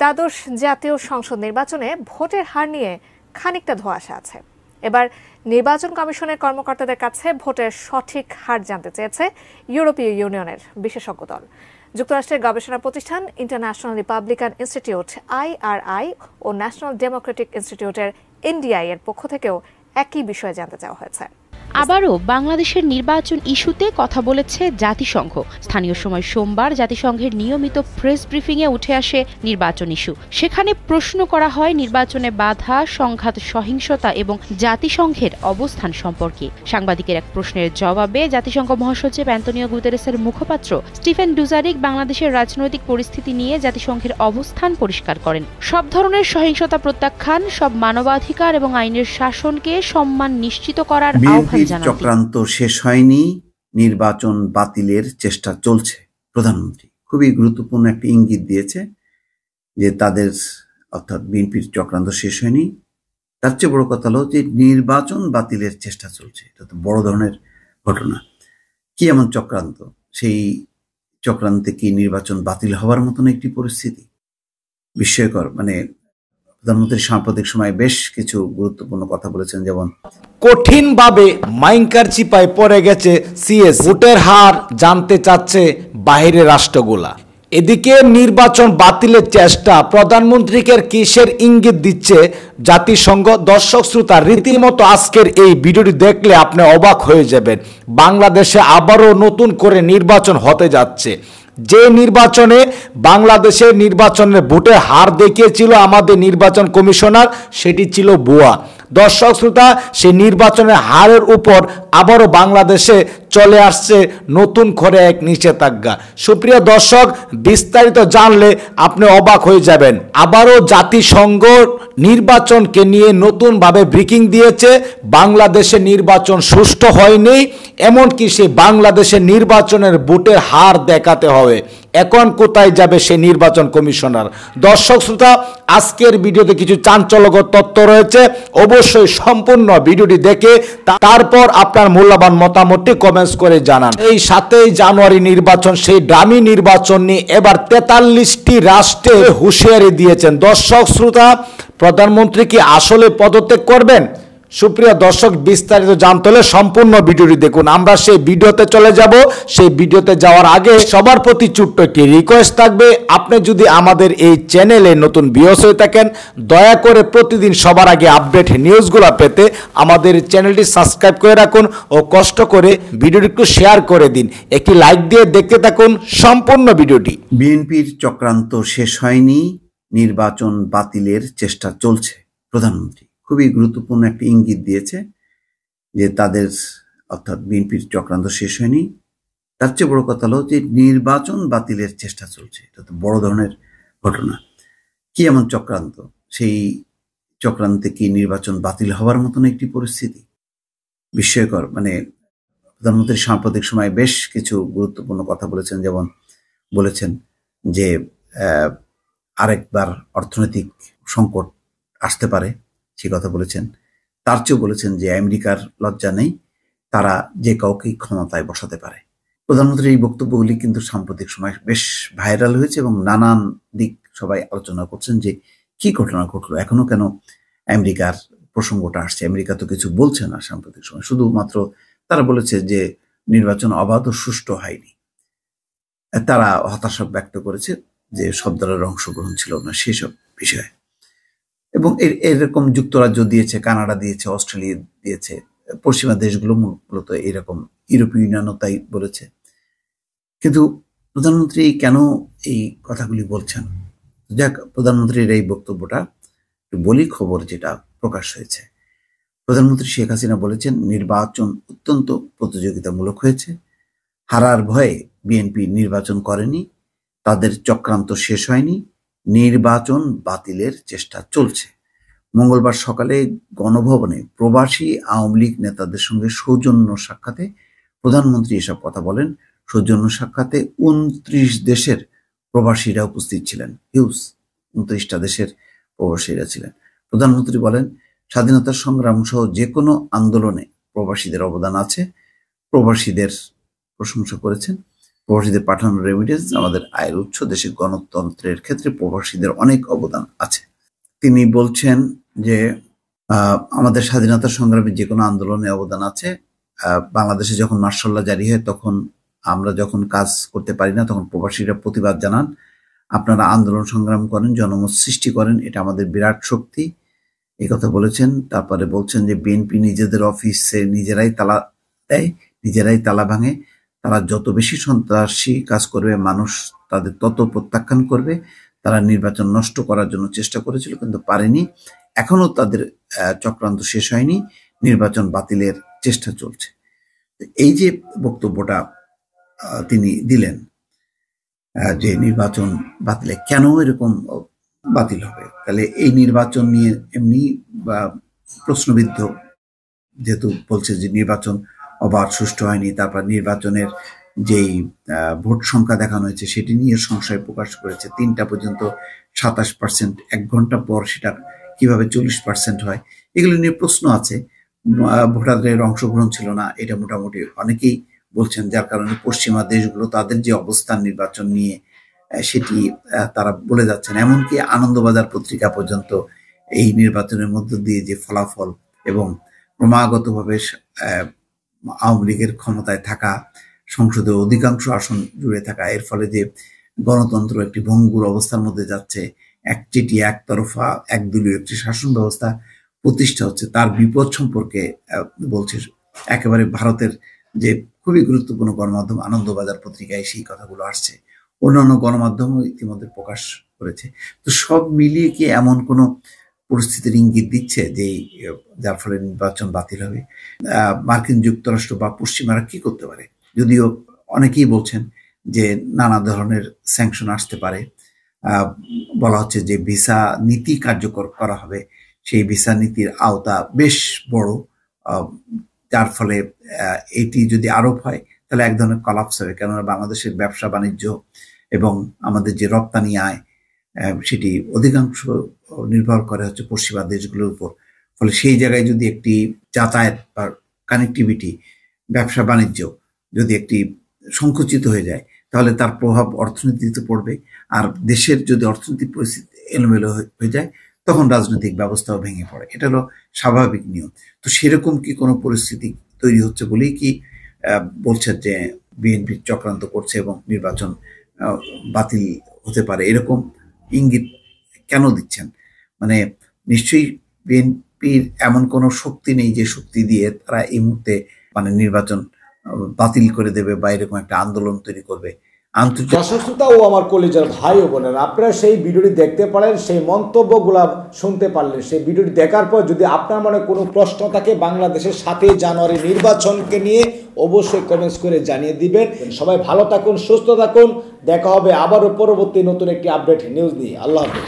দ্বাদশ জাতীয় সংসদ নির্বাচনে ভোটের হার নিয়ে খানিকটা ধোঁয়াশা আছে। এবার নির্বাচন কমিশনের কর্মকর্তাদের কাছে ভোটের সঠিক হার জানতে চেয়েছে ইউরোপীয় ইউনিয়নের বিশেষজ্ঞ দল। যুক্তরাষ্ট্রের গবেষণা প্রতিষ্ঠান ইন্টারন্যাশনাল রিপাবলিকান ইনস্টিটিউট IRI ও ন্যাশনাল ডেমোক্রেটিক ইনস্টিটিউটের NDI এর পক্ষ থেকেও একই বিষয়ে জানতে চাওয়া হয়েছে। আবারও বাংলাদেশের নির্বাচন ইস্যুতে কথা বলেছে জাতিসংঘ। স্থানীয় সময় সোমবার জাতিসংঘের নিয়মিত প্রেস ব্রিফিংয়ে উঠে আসে নির্বাচন ইস্যু। সেখানে প্রশ্ন করা হয় নির্বাচনে বাধা, সংঘাত, সহিংসতা এবং জাতিসংঘের অবস্থান সম্পর্কে। সাংবাদিকের এক প্রশ্নের জবাবে জাতিসংঘ মহাসচিব অ্যান্তোনিও গুতেরেসের মুখপাত্র স্টিফেন ডুজারিক বাংলাদেশের রাজনৈতিক পরিস্থিতি নিয়ে জাতিসংঘের অবস্থান পরিষ্কার করেন। সব ধরনের সহিংসতা প্রত্যাখ্যান, সব মানবাধিকার এবং আইনের শাসনকে সম্মান নিশ্চিত করার আহ্বান। চক্রান্ত শেষ হয়নি, নির্বাচন বাতিলের চেষ্টা চলছে। প্রধানমন্ত্রী খুবই গুরুত্বপূর্ণ একটা ইঙ্গিত দিয়েছে যে তাদের অর্থাৎ বিএনপির চক্রান্ত শেষ হয়নি। তার চেয়ে বড় কথা হলো যে নির্বাচন বাতিলের চেষ্টা চলছে। এটা তো বড় ধরনের ঘটনা। কি এমন চক্রান্ত? সেই চক্রান্তে কি নির্বাচন বাতিল হওয়ার মতন একটি পরিস্থিতি? বিস্ময়কর। প্রধানমন্ত্রী সাম্প্রতিক সময়ে বেশ কিছু গুরুত্বপূর্ণ কথা বলেছেন, যেমন কঠিনভাবে মাইনকার চিপায় পড়ে গেছে সিএস, ভোটের হার জানতে চাচ্ছে বাহিরের রাষ্ট্রগুলা। এদিকে নির্বাচন বাতিলের চেষ্টা প্রধানমন্ত্রীকে কিসের ইঙ্গিত দিচ্ছে জাতিসংঘ? দর্শক শ্রোতা, রীতিমতো আজকের এই ভিডিওটি দেখলে আপনি অবাক হয়ে যাবেন। বাংলাদেশে আবারও নতুন করে নির্বাচন হতে যাচ্ছে। যে নির্বাচনে বাংলাদেশের নির্বাচনের ভোটের হার দেখিয়েছিল আমাদের নির্বাচন কমিশনার, সেটি ছিল ভুয়া। দর্শক শ্রোতা, সেই নির্বাচনের হারের উপর আবারও বাংলাদেশে চলে আসছে নতুন করে এক নিষেধাজ্ঞা। সুপ্রিয় দর্শক, বিস্তারিত জানলে আপনি অবাক হয়ে যাবেন। আবারও জাতিসংঘ নির্বাচনকে নিয়ে নতুনভাবে ব্রিফিং দিয়েছে। বাংলাদেশের নির্বাচন সুষ্ঠু হয়নি, এমনকি সেই বাংলাদেশের নির্বাচনের ভোটের হার দেখাতে হবে। এখন কোথায় যাবে সেই নির্বাচন কমিশনার? দর্শক শ্রোতা, আজকের ভিডিওতে কিছু চাঞ্চল্যকর তথ্য রয়েছে। অবশ্যই সম্পূর্ণ ভিডিওটি দেখে তারপর আপনার মূল্যবান মতামতটি কমেন্টস করে জানান। এই 7ই জানুয়ারি নির্বাচন, সেই ডামি নির্বাচন নিয়ে এবার 43টি রাষ্ট্রে হুঁশিয়ারি দিয়েছেন। দর্শক শ্রোতা, প্রধানমন্ত্রী কি আসলে পদত্যাগ করবেন? সুপ্রিয় দর্শক, বিস্তারিত জানতে হলে সম্পূর্ণ ভিডিওটি দেখুন। আমরা সেই ভিডিওতে চলে যাব। সেই ভিডিওতে যাওয়ার আগে সবার প্রতি ছোট্ট একটি রিকোয়েস্ট থাকবে, আপনি যদি আমাদের এই চ্যানেলে নতুন ভিউয়ার্স হয়ে থাকেন, দয়া করে প্রতিদিন সবার আগে আপডেট নিউজগুলো পেতে আমাদের চ্যানেলটি সাবস্ক্রাইব করে রাখুন ও কষ্ট করে ভিডিওটি একটু শেয়ার করে দিন। একটি লাইক দিয়ে দেখতে থাকুন সম্পূর্ণ ভিডিওটি। বিএনপির চক্রান্ত শেষ হয়নি, নির্বাচন বাতিলের চেষ্টা চলছে। প্রধানমন্ত্রী খুবই গুরুত্বপূর্ণ একটা ইঙ্গিত দিয়েছে যে তাদের অর্থাৎ বিএনপির চক্রান্ত শেষ হয়নি। তার চেয়ে বড় কথা হলো যে নির্বাচন বাতিলের চেষ্টা চলছে। এটা তো বড় ধরনের ঘটনা। কি এমন চক্রান্ত? সেই চক্রান্তে কি নির্বাচন বাতিল হওয়ার মতন একটি পরিস্থিতি? বিস্ময়কর। প্রধানমন্ত্রী সাম্প্রতিক সময়ে বেশ কিছু গুরুত্বপূর্ণ কথা বলেছেন, যেমন বলেছেন যে আরেকবার অর্থনৈতিক সংকট আসতে পারে, সে কথা বলেছেন। তার চেয়েও বলেছেন যে আমেরিকার লজ্জা নেই, তারা যে কাউকেই ক্ষমতায় বসাতে পারে। প্রধানমন্ত্রীর এই বক্তব্যগুলি কিন্তু সাম্প্রতিক সময় বেশ ভাইরাল হয়েছে এবং নানান দিক সবাই আলোচনা করছেন যে কি ঘটনা ঘটলো, এখনো কেন আমেরিকার প্রসঙ্গটা আসছে। আমেরিকা তো কিছু বলছে না সাম্প্রতিক সময়, শুধুমাত্র তারা বলেছে যে নির্বাচন অবাধ ও সুষ্ঠু হয়নি। তারা হতাশা ব্যক্ত করেছে যে সব দলের অংশগ্রহণ ছিল না সেসব বিষয়ে। এবং এরকম যুক্তরাজ্য দিয়েছে, কানাডা দিয়েছে, অস্ট্রেলিয়া দিয়েছে, পশ্চিমা দেশগুলো মূলত এরকম, ইউরোপীয় ইউনিয়নও তাই বলেছে। কিন্তু প্রধানমন্ত্রী কেন এই কথাগুলি বলছেন? যাক, প্রধানমন্ত্রীর এই বক্তব্যটা বলি, খবর যেটা প্রকাশ হয়েছে। প্রধানমন্ত্রী শেখ হাসিনা বলেছেন নির্বাচন অত্যন্ত প্রতিযোগিতামূলক হয়েছে, হারার ভয়ে বিএনপি নির্বাচন করেনি, তাদের চক্রান্ত শেষ হয়নি, নির্বাচন বাতিলের চেষ্টা চলছে। মঙ্গলবার সকালে গণভবনে প্রবাসী আওয়ামী লীগ নেতাদের সঙ্গে সৌজন্য সাক্ষাতে প্রধানমন্ত্রী এসব কথা বলেন। সৌজন্য সাক্ষাতে 29 দেশের প্রবাসীরা উপস্থিত ছিলেন। 29টা দেশের প্রবাসীরা ছিলেন। প্রধানমন্ত্রী বলেন, স্বাধীনতা সংগ্রাম সহ যে কোনো আন্দোলনে প্রবাসীদের অবদান আছে। প্রবাসীদের প্রশংসা করেছেন। প্রবাসীদের পাঠানোর রেমিটেন্স আমাদের আয়ের উৎস, দেশের গণতন্ত্রের ক্ষেত্রে প্রবাসীদের অনেক অবদান আছে। তিনি বলছেন যে আমাদের স্বাধীনতা সংগ্রামে যে কোনো আন্দোলনে অবদান আছে। বাংলাদেশে যখন মার্শাল্লাহ জারি হয় তখন আমরা যখন কাজ করতে পারি না তখন প্রবাসীরা প্রতিবাদ জানান, আপনারা আন্দোলন সংগ্রাম করেন, জনমত সৃষ্টি করেন, এটা আমাদের বিরাট শক্তি, এই কথা বলেছেন। তারপরে বলছেন যে বিএনপি নিজেদের অফিসে নিজেরাই তালা দেয়, নিজেরাই তালা ভাঙে, তারা যত বেশি সন্ত্রাসী কাজ করবে মানুষ তাদের তত প্রত্যাখ্যান করবে। তারা নির্বাচন নষ্ট করার জন্য চেষ্টা করেছিল কিন্তু পারেনি, এখনো তাদের চক্রান্ত শেষ হয়নি, নির্বাচন বাতিলের চেষ্টা চলছে। এই যে বক্তব্যটা তিনি দিলেন যে নির্বাচন বাতিলে, কেন এরকম বাতিল হবে, তাহলে এই নির্বাচন নিয়ে এমনি প্রশ্নবিদ্ধ, যেহেতু বলছে যে নির্বাচন অবাধ সুষ্ঠু হয়নি, তারপর নির্বাচনের যেই ভোট সংখ্যা দেখানো হয়েছে সেটি নিয়ে সংশয় প্রকাশ করেছে। 3টা পর্যন্ত 27%, 1 ঘন্টা পর সেটা কিভাবে 40% হয়, এগুলো নিয়ে প্রশ্ন আছে। ভোটারদের অংশগ্রহণ ছিল না, এটা মোটামুটি অনেকেই বলছেন, যার কারণে পশ্চিমা দেশগুলো তাদের যে অবস্থান নির্বাচন নিয়ে সেটি তারা বলে যাচ্ছেন। এমনকি আনন্দবাজার পত্রিকা পর্যন্ত এই নির্বাচনের মধ্য দিয়ে যে ফলাফল এবং ক্রমাগতভাবে আওয়ামী লীগের ক্ষমতায় থাকা, সংসদের অধিকাংশ আসন জুড়ে থাকা, এর ফলে যে গণতন্ত্র একটি ভঙ্গুর অবস্থার মধ্যে যাচ্ছে, একচেটিয়া একতরফা একদলীয় একটি শাসন ব্যবস্থা প্রতিষ্ঠা হচ্ছে, তার বিপদ সম্পর্কে বলছে। একেবারে ভারতের যে খুবই গুরুত্বপূর্ণ গণমাধ্যম আনন্দবাজার পত্রিকায় সেই কথাগুলো আসছে, অন্যান্য গণমাধ্যমও ইতিমধ্যে প্রকাশ করেছে। তো সব মিলিয়ে কি এমন কোনো পরিস্থিতির ইঙ্গিত দিচ্ছে যে যার ফলে নির্বাচন বাতিল হবে? মার্কিন যুক্তরাষ্ট্র বা পশ্চিমারা কি করতে পারে? যদিও অনেকেই বলছেন যে নানা ধরনের স্যাংশন আসতে পারে, বলা হচ্ছে যে ভিসা নীতি কার্যকর করা হবে, সেই ভিসা নীতির আওতা বেশ বড়, যার ফলে এটি যদি আরোপ হয় তাহলে এক ধরনের কলাপস হবে। কেননা বাংলাদেশের ব্যবসা বাণিজ্য এবং আমাদের যে রপ্তানি আয় সেটি অধিকাংশ নির্ভর করে হচ্ছে পশ্চিমা দেশগুলোর উপর। ফলে সেই জায়গায় যদি একটি যাতায়াত বা কানেক্টিভিটি, ব্যবসা বাণিজ্য যদি একটি সংকুচিত হয়ে যায় তাহলে তার প্রভাব অর্থনীতিতে পড়বে। আর দেশের যদি অর্থনৈতিক পরিস্থিতি এলোমেলো হয়ে যায় তখন রাজনৈতিক ব্যবস্থাও ভেঙে পড়ে, এটা হলো স্বাভাবিক নিয়ম। তো সেরকম কি কোনো পরিস্থিতি তৈরি হচ্ছে বলেই কি বলছেন যে বিএনপি চক্রান্ত করছে এবং নির্বাচন বাতিল হতে পারে, এরকম ইঙ্গিত কেন দিচ্ছেন? মানে নিশ্চয়ই বিএনপির এমন কোনো শক্তি নেই যে শক্তি দিয়ে তারা এই মুহূর্তে মানে নির্বাচন বাতিল করে দেবে বা এরকম একটা আন্দোলন তৈরি করবে। দর্শকশ্রোতা ও আমার কলিজার ভাই ও বোনেরা, আপনারা সেই ভিডিওটি দেখতে পারেন, সেই মন্তব্যগুলা শুনতে পারলেন। সেই ভিডিওটি দেখার পর যদি আপনার মনে কোনো প্রশ্ন থাকে বাংলাদেশের 7 জানুয়ারি নির্বাচনকে নিয়ে, অবশ্যই কমেন্টস করে জানিয়ে দিবেন। সবাই ভালো থাকুন, সুস্থ থাকুন, দেখা হবে আবারও পরবর্তী নতুন একটি আপডেট নিউজ নিয়ে। আল্লাহ হাফেজ।